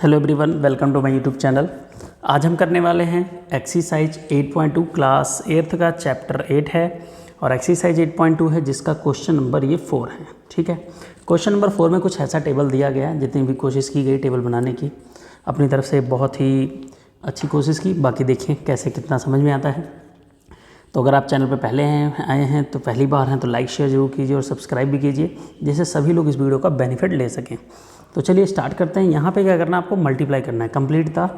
Hello everyone, welcome to my YouTube channel. आज हम करने वाले हैं एक्सरसाइज 8.2 क्लास 8th का चैप्टर 8 है और एक्सरसाइज 8.2 है जिसका क्वेश्चन नंबर ये 4 है। ठीक है, क्वेश्चन नंबर 4 में कुछ ऐसा टेबल दिया गया है। जितनी भी कोशिश की गई टेबल बनाने की, अपनी तरफ से बहुत ही अच्छी कोशिश की। बाकी देखें कैसे कितना समझ में आता है। तो अगर आप चैनल पर पहले आए हैं तो पहली बार हैं तो लाइक शेयर जरूर कीजिए और सब्सक्राइब भी कीजिए, जिससे सभी लोग इस वीडियो का बेनिफिट ले सकें। तो चलिए स्टार्ट करते हैं। यहाँ पे क्या करना है, आपको मल्टीप्लाई करना है। Complete the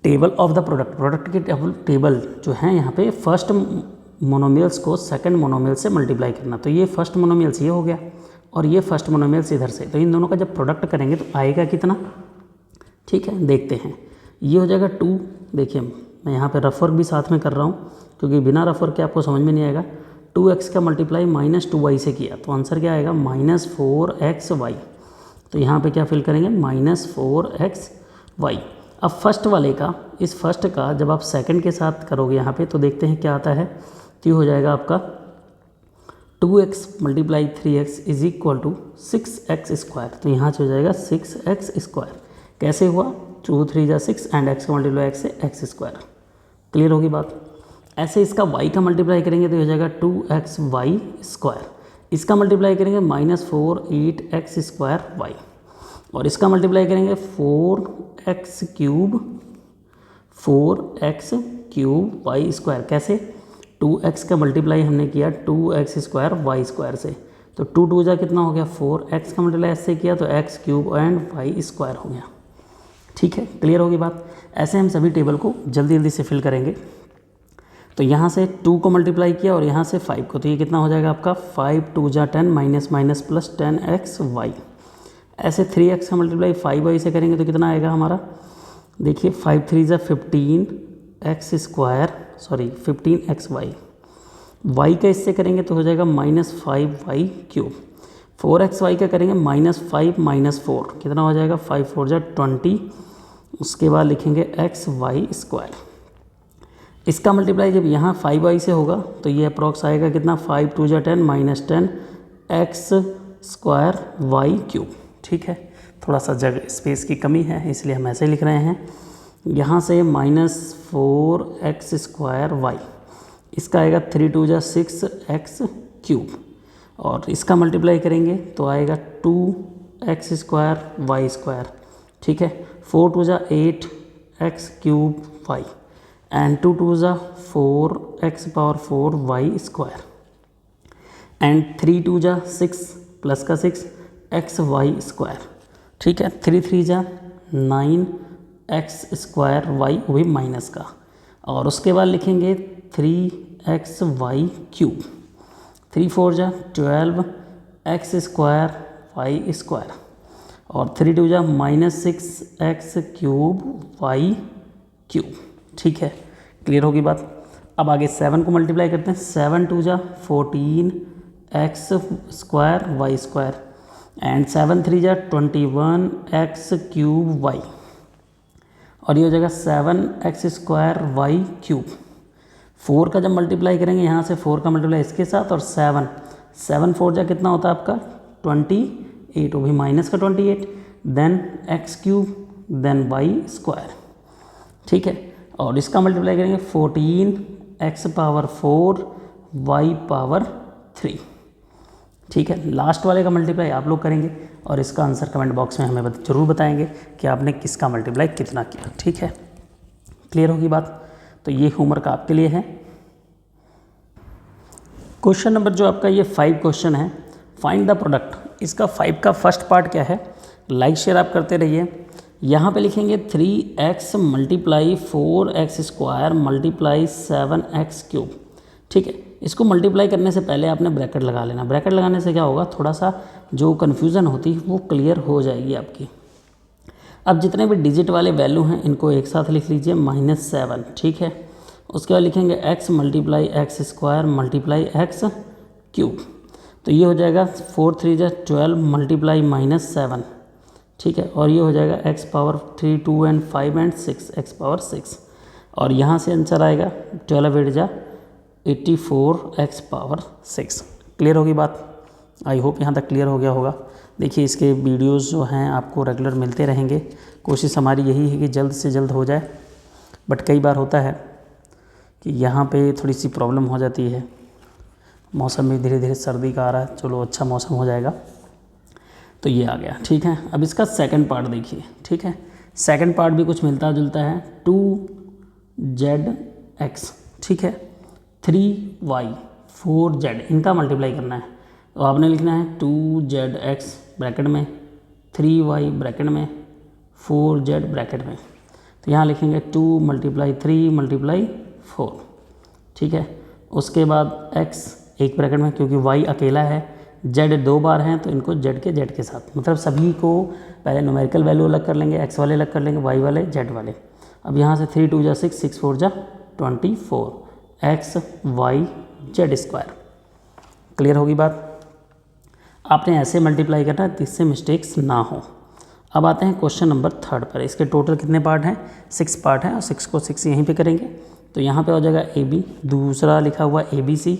table of the product की टेबल जो है यहाँ पे फर्स्ट मोनोमियल्स को सेकंड मोनोमियल से मल्टीप्लाई करना। तो ये फर्स्ट मोनोमियल्स ये हो गया और ये फर्स्ट मोनोमियल्स इधर से। तो इन दोनों का जब प्रोडक्ट करेंगे तो आएगा कितना। ठीक है, देखते हैं। ये हो जाएगा 2। देखिए मैं यहाँ पे रफ वर्क भी साथ में कर रहा हूँ क्योंकि बिना रफ वर्क के आपको समझ में नहीं आएगा। 2x का मल्टीप्लाई -2y से किया तो आंसर क्या आएगा, -4xy। तो यहाँ पे क्या फिल करेंगे, -4xy। अब फर्स्ट वाले का, इस फर्स्ट का जब आप सेकंड के साथ करोगे यहाँ पे तो देखते हैं क्या आता है। तो ये हो जाएगा आपका 2x × 3x is equal to 6x²। तो यहाँ से हो जाएगा 6x²। कैसे हुआ, 2 3 × 6 एंड x का मल्टीप्लाई x से x²। क्लियर होगी बात। ऐसे इसका y का मल्टीप्लाई करेंगे तो हो जाएगा 2xy²। इसका मल्टीप्लाई करेंगे -4 8x² और इसका मल्टीप्लाई करेंगे 4x³ कैसे, 2x का मल्टीप्लाई हमने किया 2x² y² से। तो 2 2 जा कितना हो गया, 4x का मल्टीप्लाई ऐसे किया तो x³ एंड y² हो गया। ठीक है, क्लियर होगी बात। ऐसे हम सभी टेबल को जल्दी जल्दी से फिल करेंगे। तो यहाँ से 2 को मल्टीप्लाई किया और यहाँ से 5 को, तो ये कितना हो जाएगा आपका 5 2 जा 10 माइनस प्लस 10xy। ऐसे 3x का मल्टीप्लाई 5y से करेंगे तो कितना आएगा हमारा, देखिए 5 3 जा 15xy। y का इससे करेंगे तो हो जाएगा -5y³। 4xy का करेंगे -5 4, कितना हो जाएगा 5 4 जा 20। उसके बाद लिखेंगे xy²। इसका मल्टीप्लाई जब यहाँ 5y से होगा तो ये अप्रॉक्स आएगा कितना, 5 2 जा 10 माइनस 10 x²y³। ठीक है, थोड़ा सा जगह स्पेस की कमी है इसलिए हम ऐसे लिख रहे हैं। यहाँ से -4x²y, इसका आएगा 3 2 जा 6x³ और इसका मल्टीप्लाई करेंगे तो आएगा 2x²y²। ठीक है, 4 2 जा 8x³ एंड 2 2 जा 4x⁴y² एंड 3 2 जा 6 प्लस का 6 xy²। ठीक है, 3 3 जा 9x²y, वो भी माइनस का। और उसके बाद लिखेंगे 3xy³ 3 4 जा 12x²y² और 3 2 जा -6x³ ठीक है, क्लियर होगी बात। अब आगे 7 को मल्टीप्लाई करते हैं। 7 2 जा 14x² एंड 7 3 जा 21x³ और ये हो जाएगा 7x²y³। 4 का जब मल्टीप्लाई करेंगे यहाँ से 4 का मल्टीप्लाई इसके साथ और 7 4 जा कितना होता है आपका 28, वो भी माइनस का 28, देन x³ देन y²। ठीक है, और इसका मल्टीप्लाई करेंगे 14x⁴ y⁴। ठीक है, लास्ट वाले का मल्टीप्लाई आप लोग करेंगे और इसका आंसर कमेंट बॉक्स में हमें जरूर बताएंगे कि आपने किसका मल्टीप्लाई कितना किया। ठीक है, क्लियर होगी बात। तो ये होमवर्क आपके लिए है। क्वेश्चन नंबर जो आपका ये 5 क्वेश्चन है, फाइंड द प्रोडक्ट। इसका 5 का फर्स्ट पार्ट क्या है, लाइक शेयर आप करते रहिए। यहाँ पे लिखेंगे 3x × 4x² × 7x³। ठीक है, इसको मल्टीप्लाई करने से पहले आपने ब्रैकेट लगा लेना। ब्रैकेट लगाने से क्या होगा, थोड़ा सा जो कन्फ्यूज़न होती है वो क्लियर हो जाएगी आपकी। अब जितने भी डिजिट वाले वैल्यू हैं इनको एक साथ लिख लीजिए -7। ठीक है, उसके बाद लिखेंगे x × x² × x³। तो ये हो जाएगा 4 3 जा 12 × -7। ठीक है, और ये हो जाएगा x⁴ 2 एंड 5 एंड 6 x⁴ और यहाँ से आंसर आएगा 12 8 जा 84 x⁴ 6। क्लियर होगी बात। आई होप यहाँ तक क्लियर हो गया होगा। देखिए इसके वीडियोस जो हैं आपको रेगुलर मिलते रहेंगे। कोशिश हमारी यही है कि जल्द से जल्द हो जाए, बट कई बार होता है कि यहाँ पे थोड़ी सी प्रॉब्लम हो जाती है। मौसम में धीरे धीरे सर्दी का आ रहा है, चलो अच्छा मौसम हो जाएगा। तो ये आ गया, ठीक है। अब इसका सेकंड पार्ट देखिए, ठीक है। सेकंड पार्ट भी कुछ मिलता जुलता है, 2zx, ठीक है, 3y 4z, इनका मल्टीप्लाई करना है। तो आपने लिखना है 2zx ब्रैकेट में, 3y ब्रैकेट में, 4z ब्रैकेट में। तो यहाँ लिखेंगे 2 × 3 × 4, ठीक है। उसके बाद x एक ब्रैकेट में, क्योंकि y अकेला है, z 2 बार हैं तो इनको z के साथ, मतलब सभी को पहले न्यूमेरिकल वैल्यू अलग कर लेंगे, x वाले अलग कर लेंगे, y वाले, z वाले। अब यहाँ से 3 × 2 = 6, 6 × 4 = 24, x y z square. Clear होगी बात। आपने ऐसे मल्टीप्लाई करना है जिससे मिस्टेक्स ना हो। अब आते हैं क्वेश्चन नंबर 3 पर। इसके टोटल कितने पार्ट हैं? 6 पार्ट हैं और 6 को 6 यहीं पे करेंगे। तो यहाँ पे हो जाएगा AB, दूसरा लिखा हुआ ABC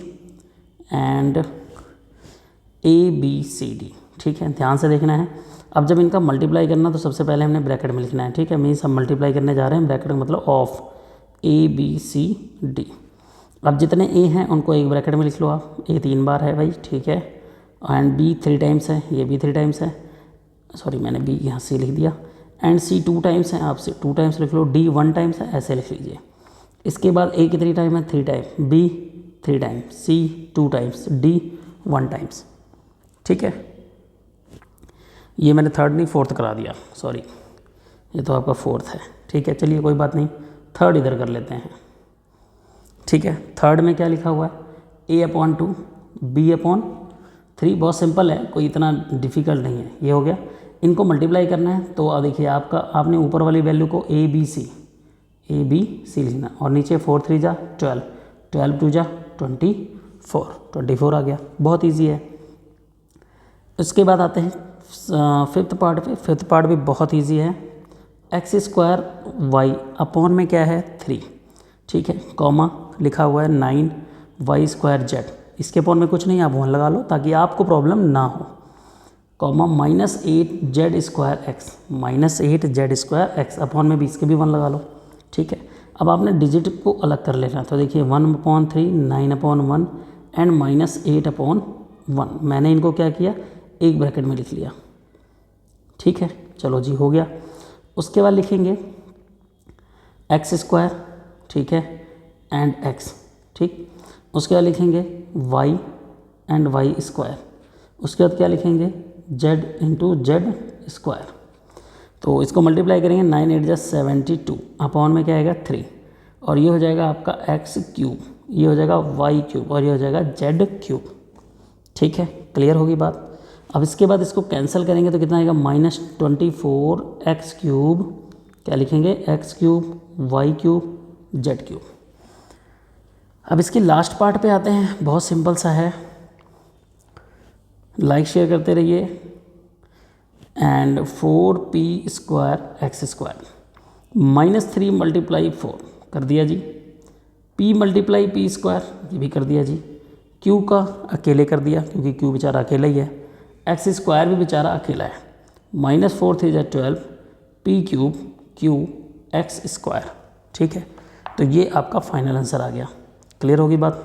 एंड ABCD, ठीक है। ध्यान से देखना है। अब जब इनका मल्टीप्लाई करना तो सबसे पहले हमने ब्रैकेट में लिखना है, ठीक है। मीन्स हम मल्टीप्लाई करने जा रहे हैं, ब्रैकेट का मतलब ऑफ ABCD। अब जितने A हैं उनको एक ब्रैकेट में लिख लो आप, A 3 बार है भाई, ठीक है, एंड B 3 टाइम्स है, ये भी 3 टाइम्स है, सॉरी मैंने B यहाँ से लिख दिया, एंड C 2 टाइम्स है, आप C 2 टाइम्स लिख लो, D 1 टाइम्स है, ऐसे लिख लीजिए। इसके बाद A कितनी टाइम है? 3 time, B 3 time, C 2 times, D 1 times, ठीक है। ये मैंने थर्ड नहीं फोर्थ करा दिया, सॉरी, ये तो आपका फोर्थ है, ठीक है। चलिए कोई बात नहीं, थर्ड इधर कर लेते हैं, ठीक है। थर्ड में क्या लिखा हुआ है? A/2 B/3। बहुत सिंपल है, कोई इतना डिफ़िकल्ट नहीं है। ये हो गया। इनको मल्टीप्लाई करना है तो अब देखिए आपने ऊपर वाली वैल्यू को ABC लिखना, और नीचे 4 × 3 = 12, 12 × 2 = 24 आ गया। बहुत ईजी है। उसके बाद आते हैं फिफ्थ पार्ट पे। फिफ्थ पार्ट भी बहुत ईजी है। x² y अपॉन में क्या है? 3, ठीक है, कॉमा लिखा हुआ है 9y² z। इसके अपॉन में कुछ नहीं, आप 1 लगा लो ताकि आपको प्रॉब्लम ना हो, कॉमा -8z² x अपॉन में भी इसके भी 1 लगा लो, ठीक है। अब आपने डिजिट को अलग कर लेना, तो देखिए 1/3, 9/1 एंड -8/1। मैंने इनको क्या किया? एक ब्रैकेट में लिख लिया, ठीक है। चलो जी, हो गया। उसके बाद लिखेंगे x², ठीक है, एंड x, ठीक। उसके बाद लिखेंगे y एंड y²। उसके बाद क्या लिखेंगे? z × z²। तो इसको मल्टीप्लाई करेंगे, 9 × 8 = 72, अपॉन में क्या आएगा? 3, और ये हो जाएगा आपका x³, ये हो जाएगा y³ और ये हो जाएगा z³, ठीक है। क्लियर होगी बात। अब इसके बाद इसको कैंसिल करेंगे तो कितना आएगा? -24x³, क्या लिखेंगे? x³ y³ z³। अब इसके लास्ट पार्ट पे आते हैं, बहुत सिंपल सा है। लाइक शेयर करते रहिए। एंड 4p² x² -3 × 4 कर दिया जी, p × p² ये भी कर दिया जी, q का अकेले कर दिया क्योंकि q बेचारा अकेला ही है, x² भी बेचारा अकेला है, -4 × 3 = 12, p³ q x², ठीक है। तो ये आपका फाइनल आंसर आ गया। क्लियर होगी बात।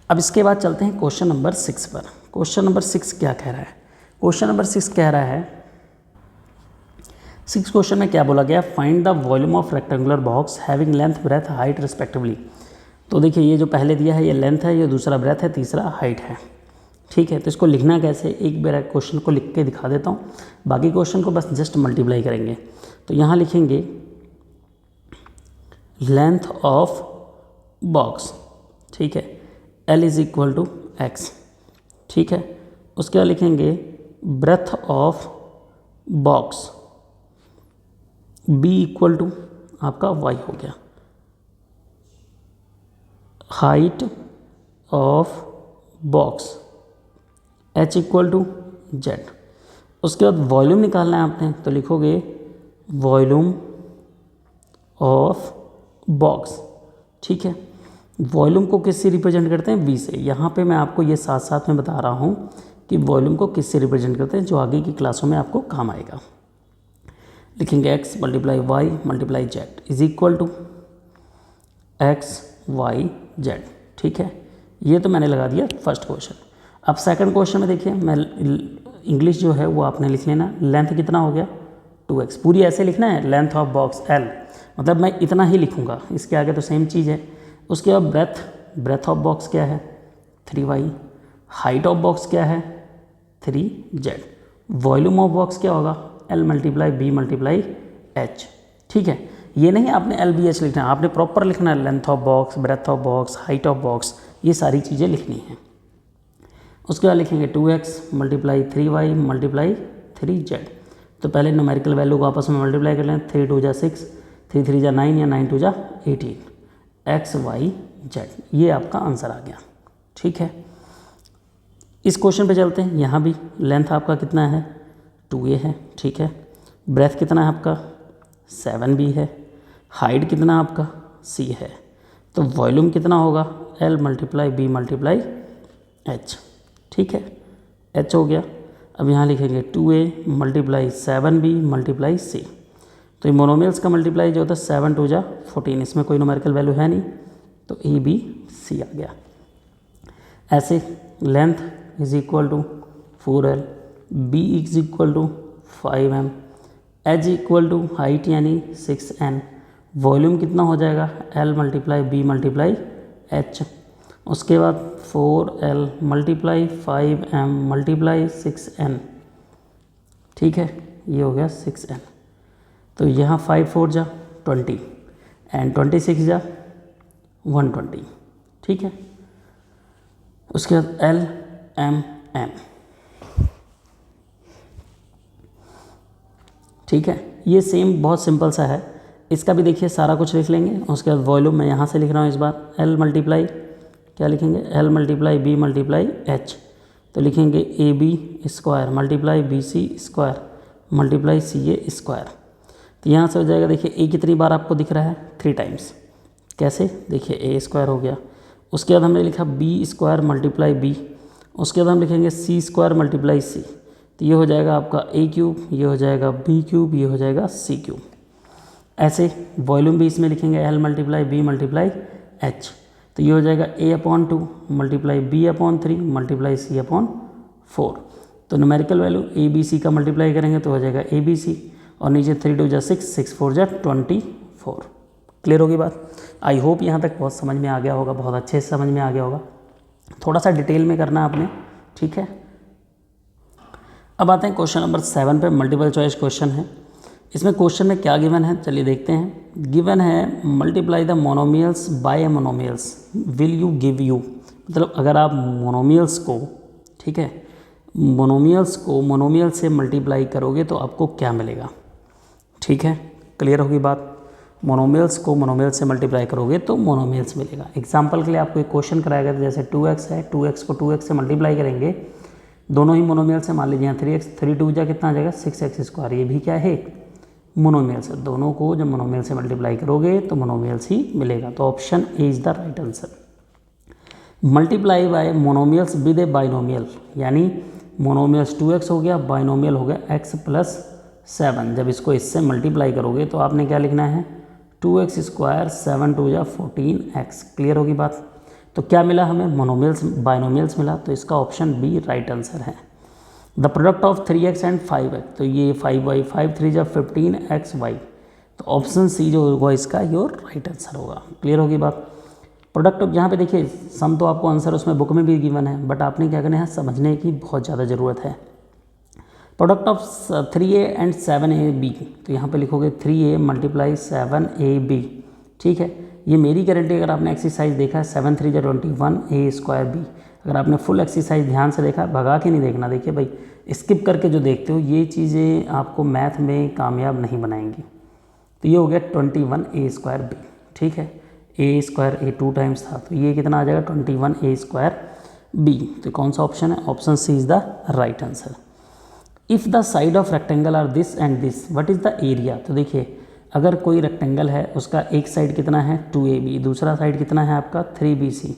अब इसके बाद चलते हैं क्वेश्चन नंबर 6 पर। क्वेश्चन नंबर 6 क्या कह रहा है? क्वेश्चन नंबर 6 कह रहा है, 6 क्वेश्चन में क्या बोला गया? Find the volume of rectangular box having length, breadth, height respectively. तो देखिए ये जो पहले दिया है ये लेंथ है, ये दूसरा ब्रेथ है, तीसरा हाइट है, ठीक है। तो इसको लिखना कैसे? एक बार क्वेश्चन को लिख के दिखा देता हूँ, बाकी क्वेश्चन को बस जस्ट मल्टीप्लाई करेंगे। तो यहाँ लिखेंगे लेंथ ऑफ बॉक्स, ठीक है, L = x, ठीक है। उसके बाद लिखेंगे ब्रेथ ऑफ बॉक्स, B = आपका y हो गया, height of box H = z। उसके बाद वॉल्यूम निकालना है आपने, तो लिखोगे वॉल्यूम ऑफ बॉक्स, ठीक है। वॉल्यूम को किससे रिप्रेजेंट करते हैं? V से। यहाँ पे मैं आपको ये साथ साथ में बता रहा हूँ कि वॉल्यूम को किससे रिप्रेजेंट करते हैं, जो आगे की क्लासों में आपको काम आएगा। लिखेंगे x multiply Y multiply Z is equal to X Y Z. ठीक है, ये तो मैंने लगा दिया फर्स्ट क्वेश्चन। अब सेकंड क्वेश्चन में देखिए, मैं इंग्लिश जो है वो आपने लिख लेना, लेंथ कितना हो गया 2x, पूरी ऐसे लिखना है, लेंथ ऑफ बॉक्स L, मतलब मैं इतना ही लिखूंगा, इसके आगे तो सेम चीज़ है। उसके बाद ब्रेथ ऑफ बॉक्स क्या है 3y, हाइट ऑफ बॉक्स क्या है 3z, वॉल्यूम ऑफ बॉक्स क्या होगा L multiply B multiply H। ठीक है, ये नहीं आपने LBH लिखना है, आपने प्रॉपर लिखना है, length of box, breadth of box, height of box, ये सारी चीज़ें लिखनी है। उसके बाद लिखेंगे 2x multiply 3y multiply 3z। तो पहले न्यूमेरिकल वैल्यू को आपस में मल्टीप्लाई कर लें, 3 2 जा 6, 3 3 जा 9 या 9 2 जा 18, x y z, ये आपका आंसर आ गया। ठीक है, इस क्वेश्चन पे चलते हैं। यहाँ भी लेंथ आपका कितना है 2a है। ठीक है, ब्रेथ कितना है आपका 7b है, हाइट कितना आपका c है, तो वॉल्यूम कितना होगा L multiply B multiply H। ठीक है, H हो गया। अब यहाँ लिखेंगे 2a multiply 7b multiply c, तो ये मोनोमियल्स का मल्टीप्लाई जो होता है 7 2 जा 14, इसमें कोई न्यूमेरिकल वैल्यू है नहीं, तो ए बी सी आ गया। ऐसे length is equal to 4l, b is equal to 5m, h equal to height यानी 6n, वॉल्यूम कितना हो जाएगा L multiply B multiply H। उसके बाद 4l multiply 5m multiply 6n। ठीक है, ये हो गया 6n, तो यहाँ 5 4 जा 20 एंड 26 जा 120। ठीक है, उसके बाद L M N। ठीक है, ये सेम बहुत सिंपल सा है, इसका भी देखिए सारा कुछ लिख लेंगे। उसके बाद वॉल्यूम मैं यहाँ से लिख रहा हूँ इस बार, L मल्टीप्लाई क्या लिखेंगे L multiply B multiply H, तो लिखेंगे A B square multiply B C square multiply C A square. तो यहाँ से हो जाएगा, देखिए ए कितनी बार आपको दिख रहा है 3 टाइम्स, कैसे देखिए ए स्क्वायर हो गया। उसके बाद हमने लिखा बी स्क्वायर मल्टीप्लाई बी, उसके बाद हम लिखेंगे सी स्क्वायर मल्टीप्लाई सी, तो ये हो जाएगा आपका ए क्यूब, ये हो जाएगा बी क्यूब, ये हो जाएगा सी क्यूब। ऐसे वॉल्यूम भी इसमें लिखेंगे L multiply B multiply H, तो ये हो जाएगा A/2 multiply B/3 multiply C/4। तो न्यूमेरिकल वैल्यू ABC का मल्टीप्लाई करेंगे तो हो जाएगा ABC, और नीचे 3 2 जा 6, 6 4 जा 24। क्लियर होगी बात? आई होप यहाँ तक बहुत समझ में आ गया होगा, बहुत अच्छे से समझ में आ गया होगा। थोड़ा सा डिटेल में करना आपने। ठीक है, अब आते हैं क्वेश्चन नंबर 7 पे, मल्टीपल चॉइस क्वेश्चन है। इसमें क्वेश्चन में क्या गिवन है चलिए देखते हैं। गिवन है multiply the monomials by a monomials will you give you, मतलब अगर आप मोनोमियल्स को, ठीक है, मोनोमियल्स को मोनोमियल से मल्टीप्लाई करोगे तो आपको क्या मिलेगा। ठीक है, क्लियर होगी बात? मोनोमियल्स को मोनोमियल से मल्टीप्लाई करोगे तो मोनोमियल्स मिलेगा। एग्जाम्पल के लिए आपको एक क्वेश्चन कराया गया था, जैसे 2x है, 2x को 2x से मल्टीप्लाई करेंगे, दोनों ही मोनोमियल से, मान लीजिए यहाँ 3x 3 2 जा कितना आ जाएगा 6x स्क्वायर, ये भी क्या है मोनोमियल से। दोनों को जब मोनोमियल से मल्टीप्लाई करोगे तो मोनोमियल्स ही मिलेगा, तो option A is the right answer. Multiply by monomials with A binomial, यानी मोनोमियल्स 2x हो गया, बाइनोमियल हो गया x + 7। जब इसको इससे मल्टीप्लाई करोगे तो आपने क्या लिखना है 2x स्क्वायर 7 2 जा 14x। क्लियर होगी बात? तो क्या मिला हमें मोनोमियल्स बाइनोमियल्स मिला, तो इसका ऑप्शन बी राइट आंसर है। The product of 3x and 5x, तो ये 5y 5 3 जा 15xy, तो ऑप्शन सी जो होगा इसका योर राइट आंसर होगा। क्लियर होगी बात? प्रोडक्ट ऑफ, यहाँ पे देखिए सम तो आपको आंसर उसमें बुक में भी गिवन है, बट आपने क्या करना है समझने की बहुत ज़्यादा ज़रूरत है। Product of 3a and 7ab, तो यहाँ पे लिखोगे 3a मल्टीप्लाई 7ab। ठीक है, ये मेरी गारंटी, अगर आपने एक्सरसाइज देखा है 7 3 जा 21 a स्क्वायर b, अगर आपने फुल एक्सरसाइज ध्यान से देखा, भगा के नहीं देखना, देखिए भाई स्किप करके जो देखते हो ये चीज़ें आपको मैथ में कामयाब नहीं बनाएंगी। तो ये हो गया 21 a स्क्वायर b। ठीक है, a स्क्वायर a 2 टाइम्स था, तो ये कितना आ जाएगा 21 a स्क्वायर b। तो कौन सा ऑप्शन है? Option C is the right answer. If the side of rectangle are this and this, what is the area? तो देखिए अगर कोई रेक्टेंगल है, उसका एक साइड कितना है 2ab, दूसरा साइड कितना है आपका 3bc,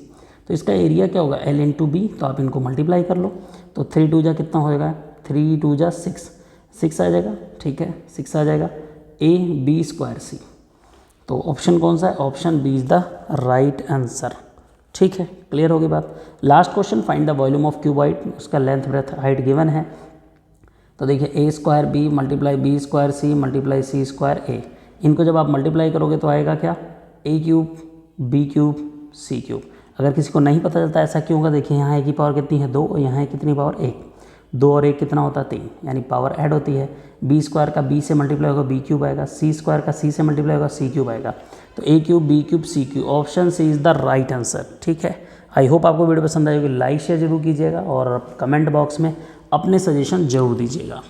तो इसका एरिया क्या होगा L इंटू बी, तो आप इनको मल्टीप्लाई कर लो। तो 3 2 जा कितना होएगा, 3 2 जा 6 आ जाएगा, ठीक है 6 आ जाएगा। ए बी स्क्वायर सी, तो ऑप्शन कौन सा है, option B is the right answer. ठीक है, क्लियर होगी बात। Last question, find the volume of cuboid, उसका लेंथ ब्रेथ हाइट गिवन है। तो देखिए a square b multiply b square c multiply c square a, इनको जब आप मल्टीप्लाई करोगे तो आएगा क्या, a cube b cube c cube. अगर किसी को नहीं पता चलता ऐसा क्यों होगा, देखिए यहाँ ए की पावर कितनी है 2 और यहाँ है कितनी पावर 1, 2 और 1 कितना होता है 3, यानी पावर ऐड होती है। बी स्क्वायर का बी से मल्टीप्लाई होगा बी क्यूब आएगा, सी स्क्वायर का सी से मल्टीप्लाई होगा सी क्यूब आएगा। तो a cube b cube c cube, option C is the right answer. ठीक है, आई होप आपको वीडियो पसंद आएगी, लाइक शेयर जरूर कीजिएगा और कमेंट बॉक्स में अपने सजेशन जरूर दीजिएगा।